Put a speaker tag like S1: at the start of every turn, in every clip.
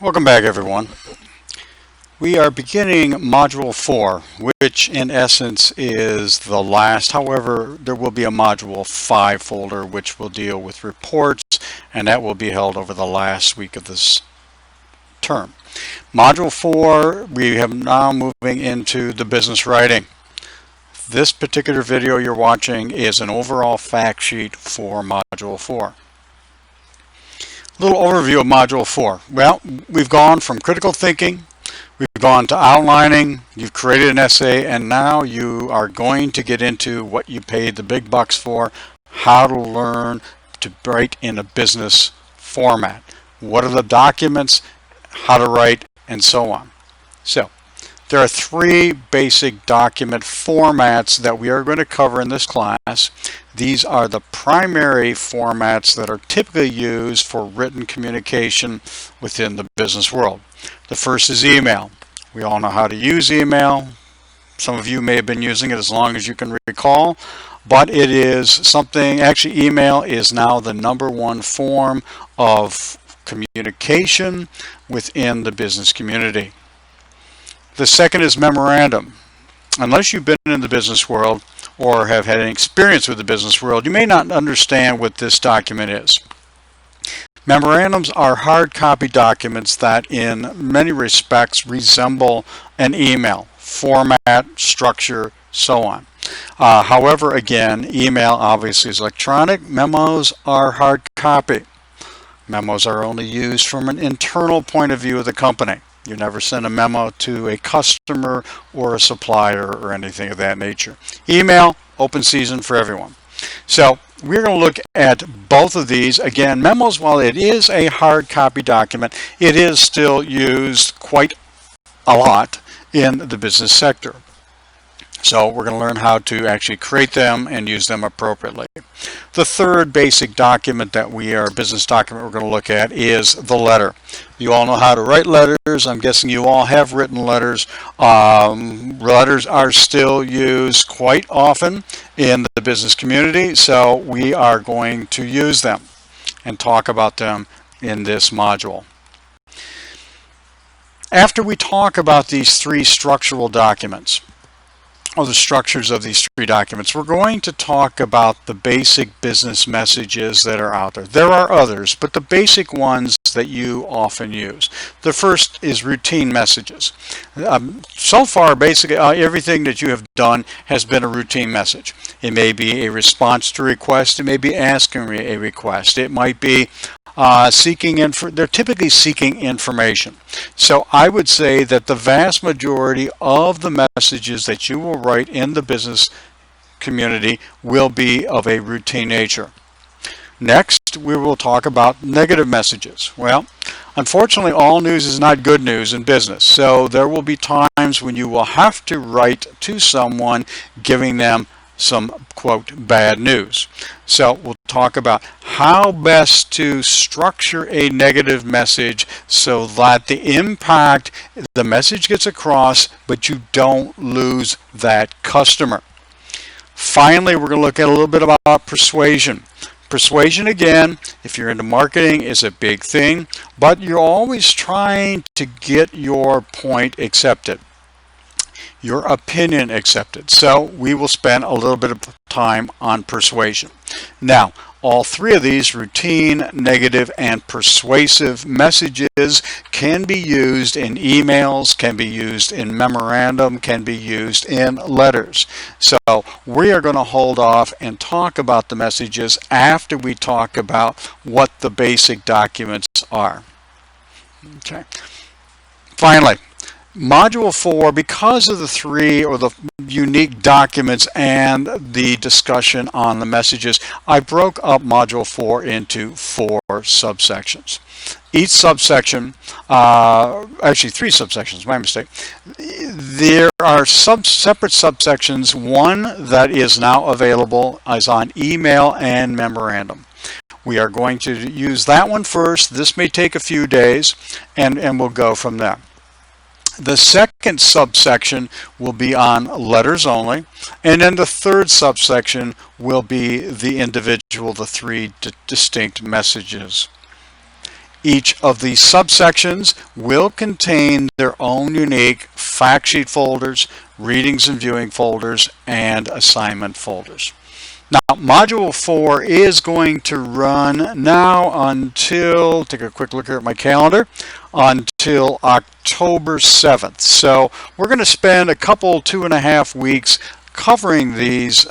S1: Welcome back, everyone. We are beginning Module 4, which in essence is the last. However, there will be a Module 5 folder which will deal with reports, and that will be held over the last week of this term. Module 4, we have now moving into the business writing. This particular video you're watching is an overall fact sheet for Module 4. A little overview of Module 4. Well, we've gone from critical thinking, we've gone to outlining, you've created an essay, and now you are going to get into what you paid the big bucks for, how to learn to write in a business format. What are the documents, how to write, and so on. So, there are three basic document formats that we are going to cover in this class. These are the primary formats that are typically used for written communication within the business world. The first is email. We all know how to use email. Some of you may have been using it as long as you can recall, but it is something, actually email is now the #1 form of communication within the business community. The second is memorandum. Unless you've been in the business world or have had an experience with the business world, you may not understand what this document is. Memorandums are hard copy documents that in many respects resemble an email, format, structure, so on. However, again, email obviously is electronic. Memos are hard copy. Memos are only used from an internal point of view of the company. You never send a memo to a customer or a supplier or anything of that nature. Email, open season for everyone. So we're going to look at both of these. Again, memos, while it is a hard copy document, it is still used quite a lot in the business sector. So we're going to learn how to actually create them and use them appropriately. The third basic document that business document we're going to look at is the letter. You all know how to write letters. I'm guessing you all have written letters. Letters are still used quite often in the business community, so we are going to use them and talk about them in this module. After we talk about these three structural documents, or the structures of these three documents, we're going to talk about the basic business messages that are out there. There are others, but the basic ones that you often use. The first is routine messages. So far, basically, everything that you have done has been a routine message. It may be a response to a request. It may be asking a request. It might be they're typically seeking information. So I would say that the vast majority of the messages that you will write in the business community will be of a routine nature. Next, we will talk about negative messages. Well, unfortunately, all news is not good news in business. So there will be times when you will have to write to someone giving them some, quote, bad news. So we'll talk about how best to structure a negative message so that the message gets across, but you don't lose that customer. Finally, we're going to look at a little bit about persuasion. Persuasion, again, if you're into marketing, is a big thing, but you're always trying to get your point accepted, your opinion accepted. So we will spend a little bit of time on persuasion. Now, all three of these, routine, negative, and persuasive messages, can be used in emails, can be used in memorandum, can be used in letters. So we are going to hold off and talk about the messages after we talk about what the basic documents are. Okay. Finally, Module 4, because of the three or the unique documents and the discussion on the messages, I broke up Module 4 into 4 subsections. Each subsection, actually 3 subsections, my mistake. There are separate subsections. One that is now available is on email and memorandum. We are going to use that one first. This may take a few days, and we'll go from there. The second subsection will be on letters only, and then the third subsection will be the 3 distinct messages. Each of these subsections will contain their own unique fact sheet folders, readings and viewing folders, and assignment folders. Now, Module 4 is going to run now until, take a quick look here at my calendar, until October 7th. So we're going to spend a couple, 2.5 weeks covering these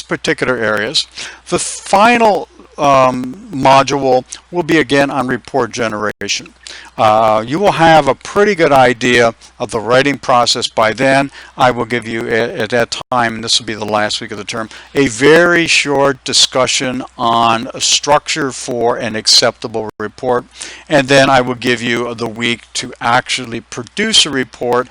S1: particular areas. The final module will be again on report generation. You will have a pretty good idea of the writing process by then. I will give you at that time, this will be the last week of the term, a very short discussion on a structure for an acceptable report, and then I will give you the week to actually produce a report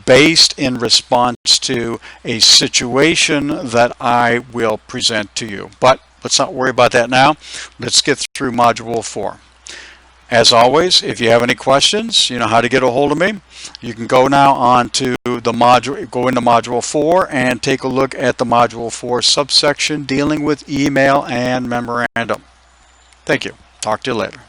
S1: based in response to a situation that I will present to you. But let's not worry about that now. Let's get through Module 4. As always, if you have any questions, you know how to get a hold of me. You can go now on to the module, go into Module 4 and take a look at the Module 4 subsection dealing with email and memorandum. Thank you. Talk to you later.